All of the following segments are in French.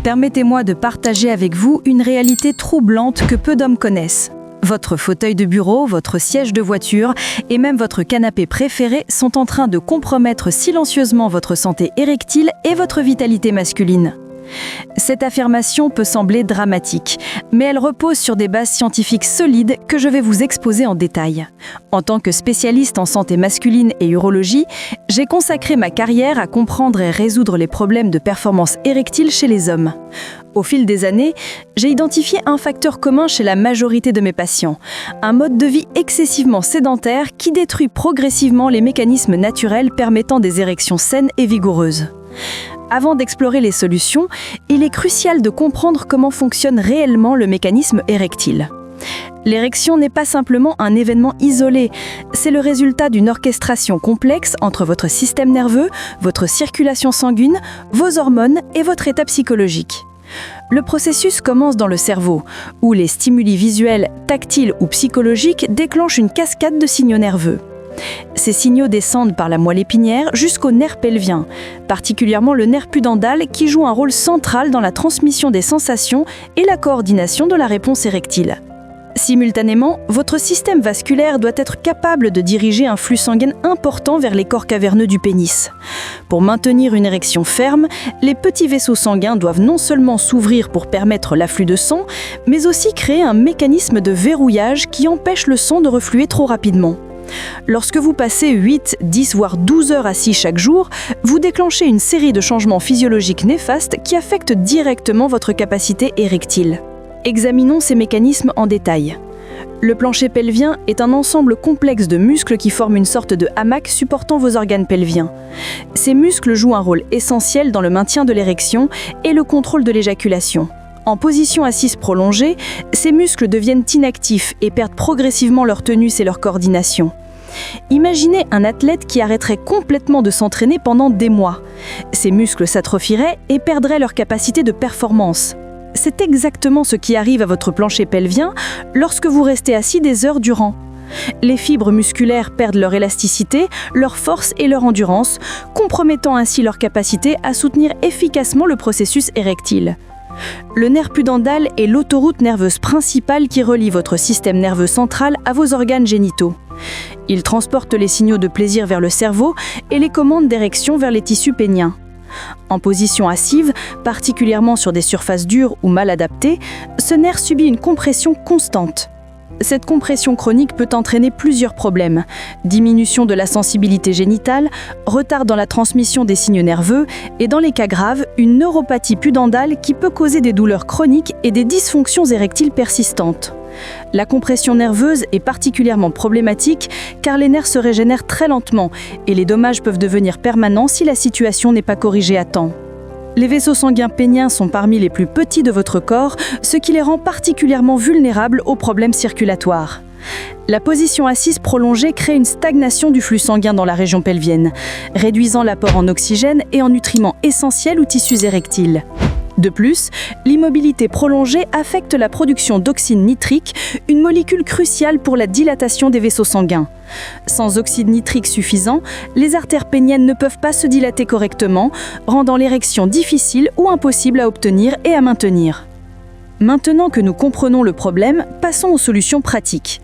Permettez-moi de partager avec vous une réalité troublante que peu d'hommes connaissent. Votre fauteuil de bureau, votre siège de voiture et même votre canapé préféré sont en train de compromettre silencieusement votre santé érectile et votre vitalité masculine. Cette affirmation peut sembler dramatique, mais elle repose sur des bases scientifiques solides que je vais vous exposer en détail. En tant que spécialiste en santé masculine et urologie, j'ai consacré ma carrière à comprendre et résoudre les problèmes de performance érectile chez les hommes. Au fil des années, j'ai identifié un facteur commun chez la majorité de mes patients, un mode de vie excessivement sédentaire qui détruit progressivement les mécanismes naturels permettant des érections saines et vigoureuses. Avant d'explorer les solutions, il est crucial de comprendre comment fonctionne réellement le mécanisme érectile. L'érection n'est pas simplement un événement isolé, c'est le résultat d'une orchestration complexe entre votre système nerveux, votre circulation sanguine, vos hormones et votre état psychologique. Le processus commence dans le cerveau, où les stimuli visuels, tactiles ou psychologiques déclenchent une cascade de signaux nerveux. Ces signaux descendent par la moelle épinière jusqu'au nerf pelvien, particulièrement le nerf pudendal qui joue un rôle central dans la transmission des sensations et la coordination de la réponse érectile. Simultanément, votre système vasculaire doit être capable de diriger un flux sanguin important vers les corps caverneux du pénis. Pour maintenir une érection ferme, les petits vaisseaux sanguins doivent non seulement s'ouvrir pour permettre l'afflux de sang, mais aussi créer un mécanisme de verrouillage qui empêche le sang de refluer trop rapidement. Lorsque vous passez 8, 10 voire 12 heures assis chaque jour, vous déclenchez une série de changements physiologiques néfastes qui affectent directement votre capacité érectile. Examinons ces mécanismes en détail. Le plancher pelvien est un ensemble complexe de muscles qui forment une sorte de hamac supportant vos organes pelviens. Ces muscles jouent un rôle essentiel dans le maintien de l'érection et le contrôle de l'éjaculation. En position assise prolongée, ces muscles deviennent inactifs et perdent progressivement leur tonus et leur coordination. Imaginez un athlète qui arrêterait complètement de s'entraîner pendant des mois. Ses muscles s'atrophieraient et perdraient leur capacité de performance. C'est exactement ce qui arrive à votre plancher pelvien lorsque vous restez assis des heures durant. Les fibres musculaires perdent leur élasticité, leur force et leur endurance, compromettant ainsi leur capacité à soutenir efficacement le processus érectile. Le nerf pudendal est l'autoroute nerveuse principale qui relie votre système nerveux central à vos organes génitaux. Il transporte les signaux de plaisir vers le cerveau et les commandes d'érection vers les tissus péniens. En position assise, particulièrement sur des surfaces dures ou mal adaptées, ce nerf subit une compression constante. Cette compression chronique peut entraîner plusieurs problèmes: diminution de la sensibilité génitale, retard dans la transmission des signes nerveux et, dans les cas graves, une neuropathie pudendale qui peut causer des douleurs chroniques et des dysfonctions érectiles persistantes. La compression nerveuse est particulièrement problématique car les nerfs se régénèrent très lentement et les dommages peuvent devenir permanents si la situation n'est pas corrigée à temps. Les vaisseaux sanguins péniens sont parmi les plus petits de votre corps, ce qui les rend particulièrement vulnérables aux problèmes circulatoires. La position assise prolongée crée une stagnation du flux sanguin dans la région pelvienne, réduisant l'apport en oxygène et en nutriments essentiels aux tissus érectiles. De plus, l'immobilité prolongée affecte la production d'oxyde nitrique, une molécule cruciale pour la dilatation des vaisseaux sanguins. Sans oxyde nitrique suffisant, les artères péniennes ne peuvent pas se dilater correctement, rendant l'érection difficile ou impossible à obtenir et à maintenir. Maintenant que nous comprenons le problème, passons aux solutions pratiques.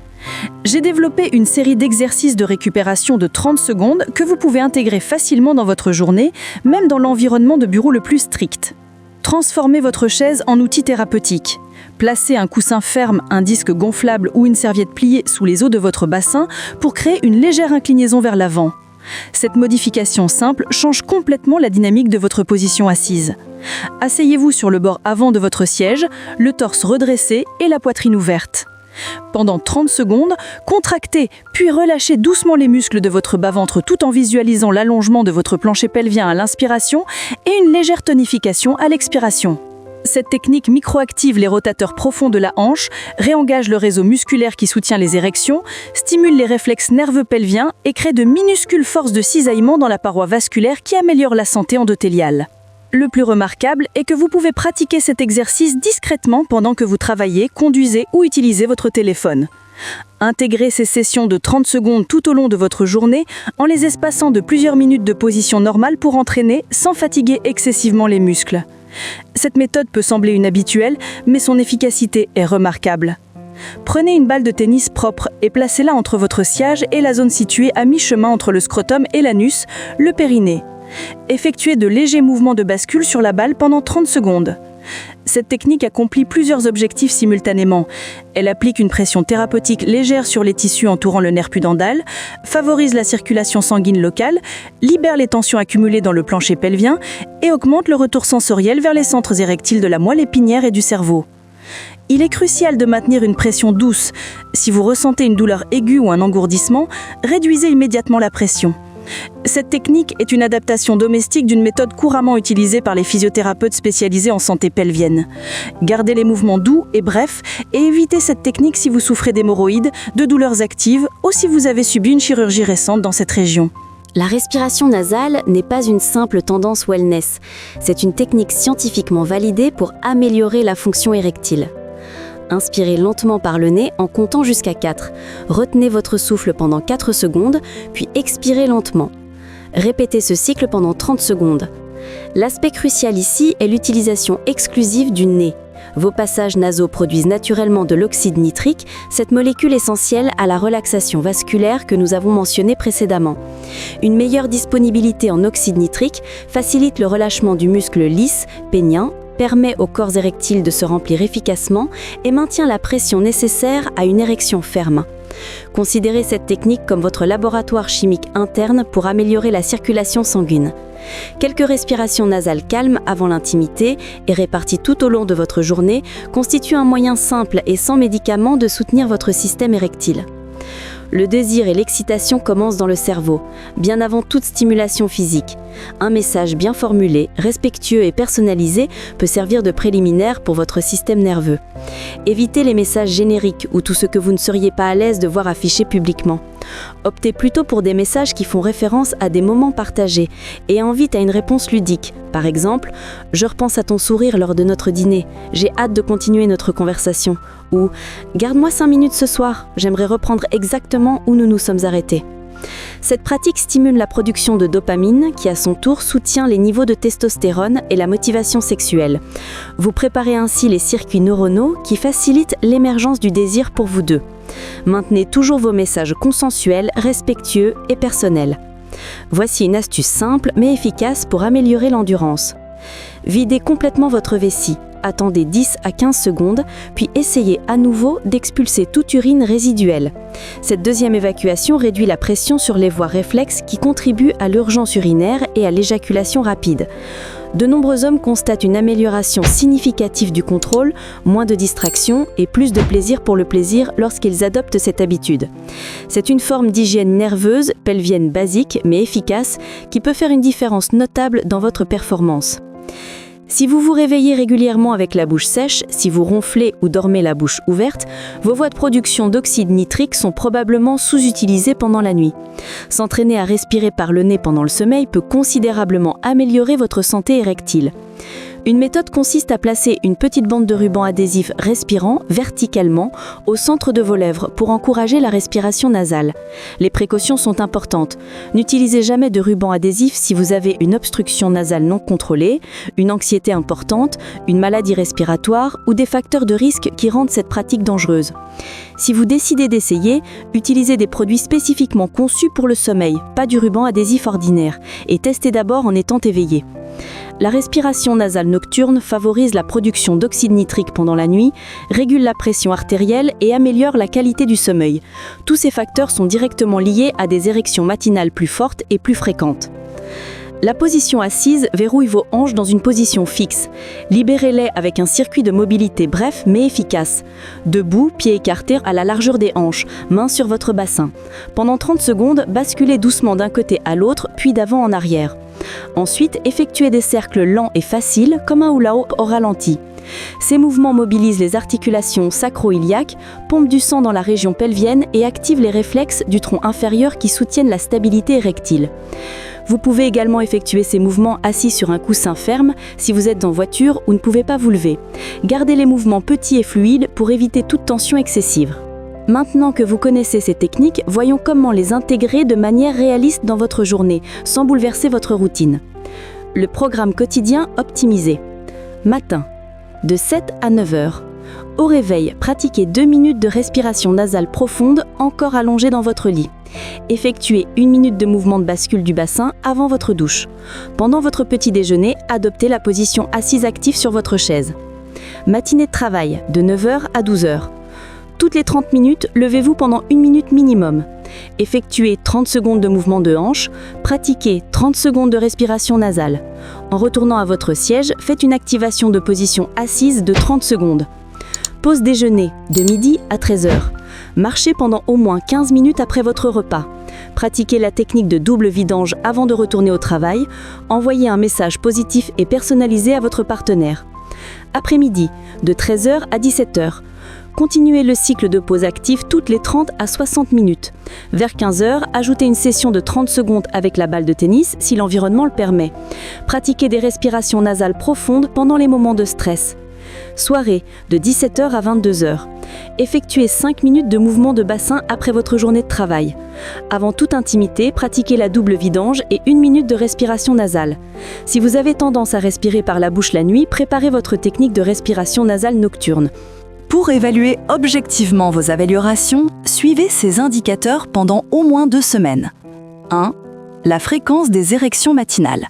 J'ai développé une série d'exercices de récupération de 30 secondes que vous pouvez intégrer facilement dans votre journée, même dans l'environnement de bureau le plus strict. Transformez votre chaise en outil thérapeutique. Placez un coussin ferme, un disque gonflable ou une serviette pliée sous les os de votre bassin pour créer une légère inclinaison vers l'avant. Cette modification simple change complètement la dynamique de votre position assise. Asseyez-vous sur le bord avant de votre siège, le torse redressé et la poitrine ouverte. Pendant 30 secondes, contractez puis relâchez doucement les muscles de votre bas-ventre tout en visualisant l'allongement de votre plancher pelvien à l'inspiration et une légère tonification à l'expiration. Cette technique microactive les rotateurs profonds de la hanche, réengage le réseau musculaire qui soutient les érections, stimule les réflexes nerveux pelviens et crée de minuscules forces de cisaillement dans la paroi vasculaire qui améliorent la santé endothéliale. Le plus remarquable est que vous pouvez pratiquer cet exercice discrètement pendant que vous travaillez, conduisez ou utilisez votre téléphone. Intégrez ces sessions de 30 secondes tout au long de votre journée en les espaçant de plusieurs minutes de position normale pour entraîner sans fatiguer excessivement les muscles. Cette méthode peut sembler inhabituelle, mais son efficacité est remarquable. Prenez une balle de tennis propre et placez-la entre votre sciage et la zone située à mi-chemin entre le scrotum et l'anus, le périnée. Effectuez de légers mouvements de bascule sur la balle pendant 30 secondes. Cette technique accomplit plusieurs objectifs simultanément. Elle applique une pression thérapeutique légère sur les tissus entourant le nerf pudendal, favorise la circulation sanguine locale, libère les tensions accumulées dans le plancher pelvien et augmente le retour sensoriel vers les centres érectiles de la moelle épinière et du cerveau. Il est crucial de maintenir une pression douce. Si vous ressentez une douleur aiguë ou un engourdissement, réduisez immédiatement la pression. Cette technique est une adaptation domestique d'une méthode couramment utilisée par les physiothérapeutes spécialisés en santé pelvienne. Gardez les mouvements doux et brefs et évitez cette technique si vous souffrez d'hémorroïdes, de douleurs actives ou si vous avez subi une chirurgie récente dans cette région. La respiration nasale n'est pas une simple tendance wellness. C'est une technique scientifiquement validée pour améliorer la fonction érectile. Inspirez lentement par le nez en comptant jusqu'à 4. Retenez votre souffle pendant 4 secondes, puis expirez lentement. Répétez ce cycle pendant 30 secondes. L'aspect crucial ici est l'utilisation exclusive du nez. Vos passages nasaux produisent naturellement de l'oxyde nitrique, cette molécule essentielle à la relaxation vasculaire que nous avons mentionnée précédemment. Une meilleure disponibilité en oxyde nitrique facilite le relâchement du muscle lisse, pénien, permet au corps érectile de se remplir efficacement et maintient la pression nécessaire à une érection ferme. Considérez cette technique comme votre laboratoire chimique interne pour améliorer la circulation sanguine. Quelques respirations nasales calmes avant l'intimité et réparties tout au long de votre journée constituent un moyen simple et sans médicaments de soutenir votre système érectile. Le désir et l'excitation commencent dans le cerveau, bien avant toute stimulation physique. Un message bien formulé, respectueux et personnalisé peut servir de préliminaire pour votre système nerveux. Évitez les messages génériques ou tout ce que vous ne seriez pas à l'aise de voir affiché publiquement. Optez plutôt pour des messages qui font référence à des moments partagés et invitent à une réponse ludique. Par exemple, « Je repense à ton sourire lors de notre dîner, j'ai hâte de continuer notre conversation » ou « Garde-moi 5 minutes ce soir, j'aimerais reprendre exactement où nous nous sommes arrêtés ». Cette pratique stimule la production de dopamine qui à son tour soutient les niveaux de testostérone et la motivation sexuelle. Vous préparez ainsi les circuits neuronaux qui facilitent l'émergence du désir pour vous deux. Maintenez toujours vos messages consensuels, respectueux et personnels. Voici une astuce simple mais efficace pour améliorer l'endurance. Videz complètement votre vessie. Attendez 10 à 15 secondes, puis essayez à nouveau d'expulser toute urine résiduelle. Cette deuxième évacuation réduit la pression sur les voies réflexes qui contribuent à l'urgence urinaire et à l'éjaculation rapide. De nombreux hommes constatent une amélioration significative du contrôle, moins de distraction et plus de plaisir pour le plaisir lorsqu'ils adoptent cette habitude. C'est une forme d'hygiène nerveuse, pelvienne basique mais efficace, qui peut faire une différence notable dans votre performance. Si vous vous réveillez régulièrement avec la bouche sèche, si vous ronflez ou dormez la bouche ouverte, vos voies de production d'oxyde nitrique sont probablement sous-utilisées pendant la nuit. S'entraîner à respirer par le nez pendant le sommeil peut considérablement améliorer votre santé érectile. Une méthode consiste à placer une petite bande de ruban adhésif respirant verticalement au centre de vos lèvres pour encourager la respiration nasale. Les précautions sont importantes. N'utilisez jamais de ruban adhésif si vous avez une obstruction nasale non contrôlée, une anxiété importante, une maladie respiratoire ou des facteurs de risque qui rendent cette pratique dangereuse. Si vous décidez d'essayer, utilisez des produits spécifiquement conçus pour le sommeil, pas du ruban adhésif ordinaire, et testez d'abord en étant éveillé. La respiration nasale nocturne favorise la production d'oxyde nitrique pendant la nuit, régule la pression artérielle et améliore la qualité du sommeil. Tous ces facteurs sont directement liés à des érections matinales plus fortes et plus fréquentes. La position assise verrouille vos hanches dans une position fixe. Libérez-les avec un circuit de mobilité bref mais efficace. Debout, pieds écartés à la largeur des hanches, mains sur votre bassin. Pendant 30 secondes, basculez doucement d'un côté à l'autre, puis d'avant en arrière. Ensuite, effectuez des cercles lents et faciles, comme un hula-hoop au ralenti. Ces mouvements mobilisent les articulations sacro-iliaques, pompent du sang dans la région pelvienne et activent les réflexes du tronc inférieur qui soutiennent la stabilité érectile. Vous pouvez également effectuer ces mouvements assis sur un coussin ferme si vous êtes en voiture ou ne pouvez pas vous lever. Gardez les mouvements petits et fluides pour éviter toute tension excessive. Maintenant que vous connaissez ces techniques, voyons comment les intégrer de manière réaliste dans votre journée, sans bouleverser votre routine. Le programme quotidien optimisé. Matin, de 7 à 9 heures. Au réveil, pratiquez 2 minutes de respiration nasale profonde, encore allongée dans votre lit. Effectuez 1 minute de mouvement de bascule du bassin avant votre douche. Pendant votre petit déjeuner, adoptez la position assise active sur votre chaise. Matinée de travail, de 9 h à 12 h. Toutes les 30 minutes, levez-vous pendant 1 minute minimum. Effectuez 30 secondes de mouvement de hanche, pratiquez 30 secondes de respiration nasale. En retournant à votre siège, faites une activation de position assise de 30 secondes. Pause déjeuner, de midi à 13 h. Marchez pendant au moins 15 minutes après votre repas. Pratiquez la technique de double vidange avant de retourner au travail. Envoyez un message positif et personnalisé à votre partenaire. Après-midi, de 13 h à 17 h. Continuez le cycle de pause active toutes les 30 à 60 minutes. Vers 15 h, ajoutez une session de 30 secondes avec la balle de tennis si l'environnement le permet. Pratiquez des respirations nasales profondes pendant les moments de stress. Soirée, de 17 h à 22 h. Effectuez 5 minutes de mouvement de bassin après votre journée de travail. Avant toute intimité, pratiquez la double vidange et 1 minute de respiration nasale. Si vous avez tendance à respirer par la bouche la nuit, préparez votre technique de respiration nasale nocturne. Pour évaluer objectivement vos améliorations, suivez ces indicateurs pendant au moins 2 semaines. 1. La fréquence des érections matinales.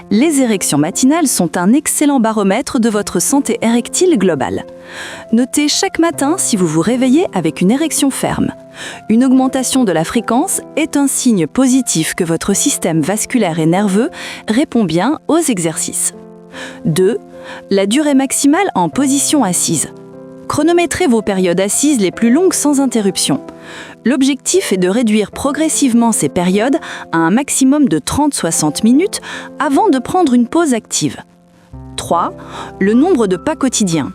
Les érections matinales sont un excellent baromètre de votre santé érectile globale. Notez chaque matin si vous vous réveillez avec une érection ferme. Une augmentation de la fréquence est un signe positif que votre système vasculaire et nerveux répond bien aux exercices. 2. La durée maximale en position assise. Chronométrez vos périodes assises les plus longues sans interruption. L'objectif est de réduire progressivement ces périodes à un maximum de 30-60 minutes avant de prendre une pause active. 3. Le nombre de pas quotidiens.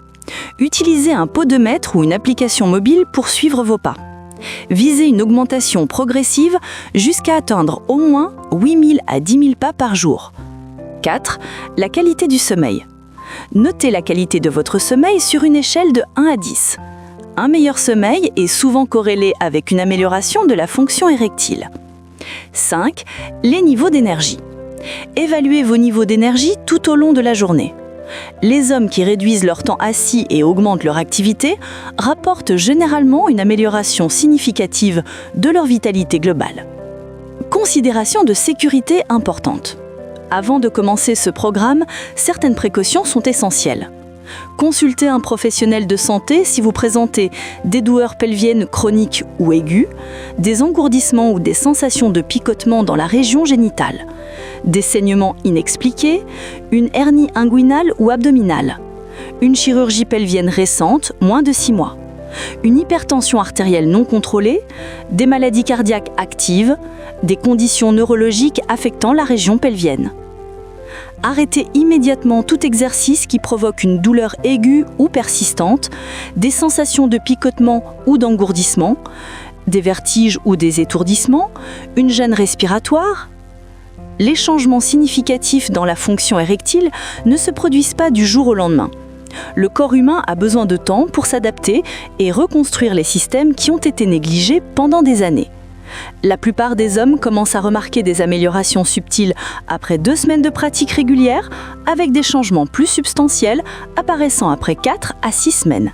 Utilisez un podomètre ou une application mobile pour suivre vos pas. Visez une augmentation progressive jusqu'à atteindre au moins 8000 à 10 000 pas par jour. 4. La qualité du sommeil. Notez la qualité de votre sommeil sur une échelle de 1 à 10. Un meilleur sommeil est souvent corrélé avec une amélioration de la fonction érectile. 5. Les niveaux d'énergie. Évaluez vos niveaux d'énergie tout au long de la journée. Les hommes qui réduisent leur temps assis et augmentent leur activité rapportent généralement une amélioration significative de leur vitalité globale. Considération de sécurité importante. Avant de commencer ce programme, certaines précautions sont essentielles. Consultez un professionnel de santé si vous présentez des douleurs pelviennes chroniques ou aiguës, des engourdissements ou des sensations de picotement dans la région génitale, des saignements inexpliqués, une hernie inguinale ou abdominale, une chirurgie pelvienne récente, moins de 6 mois, une hypertension artérielle non contrôlée, des maladies cardiaques actives, des conditions neurologiques affectant la région pelvienne. Arrêtez immédiatement tout exercice qui provoque une douleur aiguë ou persistante, des sensations de picotement ou d'engourdissement, des vertiges ou des étourdissements, une gêne respiratoire. Les changements significatifs dans la fonction érectile ne se produisent pas du jour au lendemain. Le corps humain a besoin de temps pour s'adapter et reconstruire les systèmes qui ont été négligés pendant des années. La plupart des hommes commencent à remarquer des améliorations subtiles après 2 semaines de pratique régulière, avec des changements plus substantiels apparaissant après 4 à 6 semaines.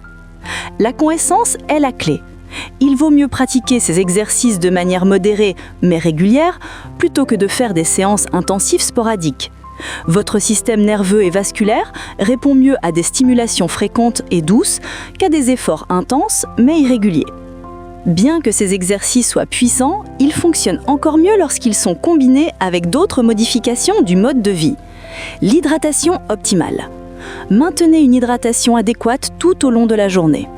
La cohérence est la clé. Il vaut mieux pratiquer ces exercices de manière modérée mais régulière plutôt que de faire des séances intensives sporadiques. Votre système nerveux et vasculaire répond mieux à des stimulations fréquentes et douces qu'à des efforts intenses mais irréguliers. Bien que ces exercices soient puissants, ils fonctionnent encore mieux lorsqu'ils sont combinés avec d'autres modifications du mode de vie. L'hydratation optimale. Maintenez une hydratation adéquate tout au long de la journée.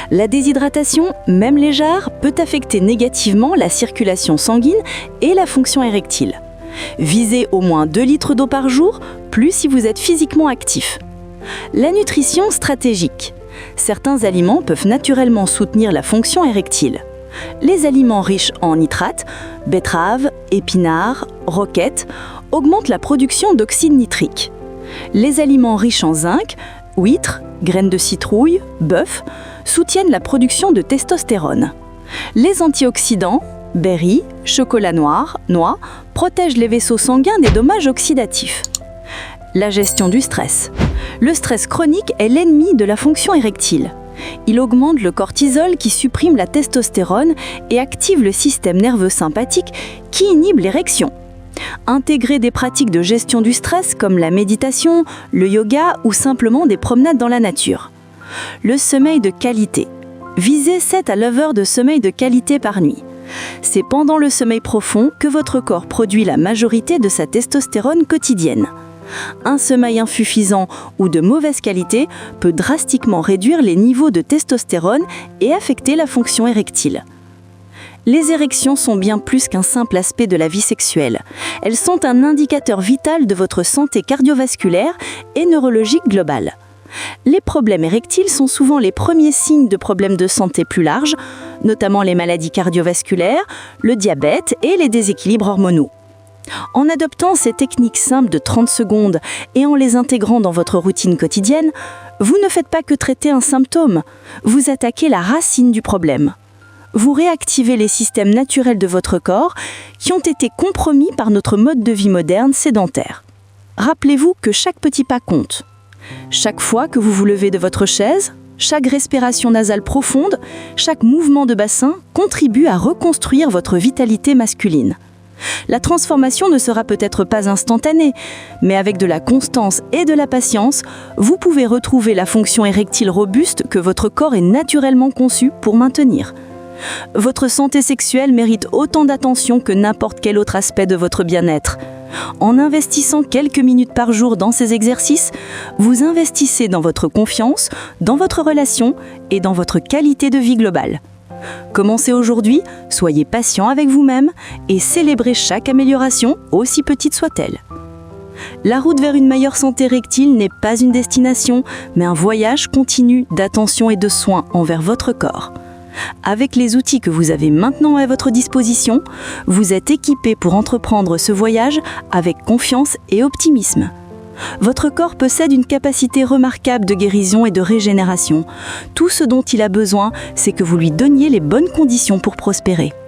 La déshydratation, même légère, peut affecter négativement la circulation sanguine et la fonction érectile. Visez au moins 2 litres d'eau par jour, plus si vous êtes physiquement actif. La nutrition stratégique. Certains aliments peuvent naturellement soutenir la fonction érectile. Les aliments riches en nitrates, betteraves, épinards, roquettes, augmentent la production d'oxyde nitrique. Les aliments riches en zinc, huîtres, graines de citrouille, bœuf, soutiennent la production de testostérone. Les antioxydants, berries, chocolat noir, noix, protègent les vaisseaux sanguins des dommages oxydatifs. La gestion du stress. Le stress chronique est l'ennemi de la fonction érectile. Il augmente le cortisol qui supprime la testostérone et active le système nerveux sympathique qui inhibe l'érection. Intégrer des pratiques de gestion du stress comme la méditation, le yoga ou simplement des promenades dans la nature. Le sommeil de qualité. Visez 7 à 9 heures de sommeil de qualité par nuit. C'est pendant le sommeil profond que votre corps produit la majorité de sa testostérone quotidienne. Un sommeil insuffisant ou de mauvaise qualité peut drastiquement réduire les niveaux de testostérone et affecter la fonction érectile. Les érections sont bien plus qu'un simple aspect de la vie sexuelle. Elles sont un indicateur vital de votre santé cardiovasculaire et neurologique globale. Les problèmes érectiles sont souvent les premiers signes de problèmes de santé plus larges, notamment les maladies cardiovasculaires, le diabète et les déséquilibres hormonaux. En adoptant ces techniques simples de 30 secondes et en les intégrant dans votre routine quotidienne, vous ne faites pas que traiter un symptôme, vous attaquez la racine du problème. Vous réactivez les systèmes naturels de votre corps qui ont été compromis par notre mode de vie moderne sédentaire. Rappelez-vous que chaque petit pas compte. Chaque fois que vous vous levez de votre chaise, chaque respiration nasale profonde, chaque mouvement de bassin contribue à reconstruire votre vitalité masculine. La transformation ne sera peut-être pas instantanée, mais avec de la constance et de la patience, vous pouvez retrouver la fonction érectile robuste que votre corps est naturellement conçu pour maintenir. Votre santé sexuelle mérite autant d'attention que n'importe quel autre aspect de votre bien-être. En investissant quelques minutes par jour dans ces exercices, vous investissez dans votre confiance, dans votre relation et dans votre qualité de vie globale. Commencez aujourd'hui, soyez patient avec vous-même et célébrez chaque amélioration, aussi petite soit-elle. La route vers une meilleure santé érectile n'est pas une destination, mais un voyage continu d'attention et de soins envers votre corps. Avec les outils que vous avez maintenant à votre disposition, vous êtes équipé pour entreprendre ce voyage avec confiance et optimisme. Votre corps possède une capacité remarquable de guérison et de régénération. Tout ce dont il a besoin, c'est que vous lui donniez les bonnes conditions pour prospérer.